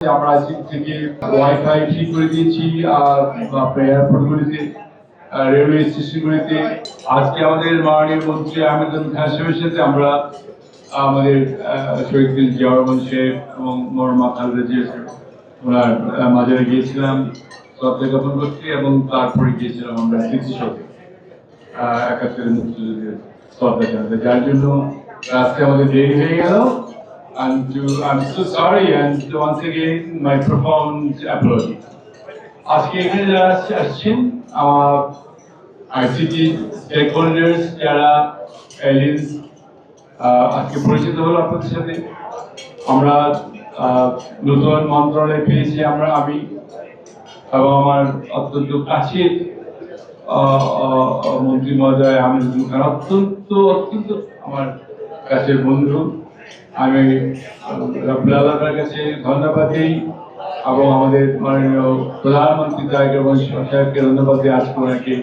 আমরা আজকে থেকে ওয়াইফাই ঠিক করে দিয়েছি আপনার এয়ারপোর্টগুলিতে, রেলওয়ে স্টেশনগুলিতে। আজকে আমাদের মাননীয় মন্ত্রী আহমেদ খান সাহেবের সাথে আমরা আমাদের শহীদ জিয়া রহমান সাহেব এবং মরমা খালেদা জিয়া ওনার মাজারে গিয়েছিলাম শ্রদ্ধা জ্ঞাপন করতে, এবং তারপরে গিয়েছিলাম আমরা স্মৃতিসৌধে ৭১ মুক্তিযুদ্ধের শ্রদ্ধা জানাতে, যার জন্য আজকে আমাদের দেরি হয়ে গেল। I'm so sorry, and once again my profound apology. আজকে এখানে যারা আসছেন আমার আইসিটি স্টেকহোল্ডার্স, যারা এলিয়েন্স, আজকে পরিচিত হলো আপনাদের সাথে। আমরা নতুন মন্ত্রণালয় পেয়েছি, আমি এবং আমার অত্যন্ত কাছের মন্ত্রী মহোদয় আহমেদ খান, অত্যন্ত আমার কাছের বন্ধু। আমি রব্বুল আল্লাহর কাছে ধন্যবাদ দিই এবং আমাদের মাননীয় প্রধানমন্ত্রী তারেক রহমান সাহেবকে ধন্যবাদ দিই আজকে ওনাকে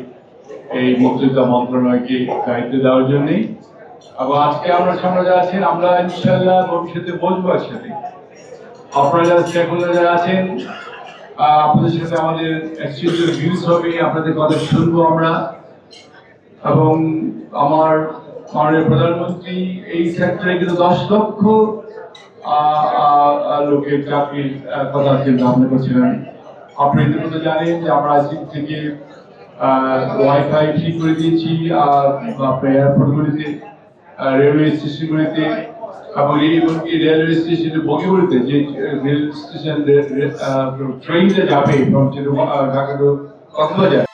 এই মুক্তিযোদ্ধা মন্ত্রণালয়কে দায়িত্ব দেওয়ার জন্যই। এবং আজকে আমরা সামনে যারা আছেন, আমরা ইনশাল্লাহ ভবিষ্যতে বসবো একসাথে। আপনারা যারা স্টেকহোল্ডার যারা আছেন, আপনাদের সাথে আমাদের এক্সচেঞ্জের ভিউজ হবে, আপনাদের কথা শুনবো আমরা। এবং আমার মাননীয় প্রধানমন্ত্রী এই সেক্টরে কিন্তু ১০ লক্ষ লোকের চাকরির কথা চিন্তা ভাবনা করছিলেন। আপনি ইতিমধ্যে জানেন যে আমরা আজকে থেকে ওয়াইফাই ঠিক করে দিয়েছি আপনার এয়ারপোর্টগুলিতে, রেলওয়ে স্টেশনগুলিতে, এবং এমনকি রেলওয়ে স্টেশনের বগিগুলিতে যে রেল স্টেশন ট্রেনটা যাবে ঢাকা টু কক্সবাজার,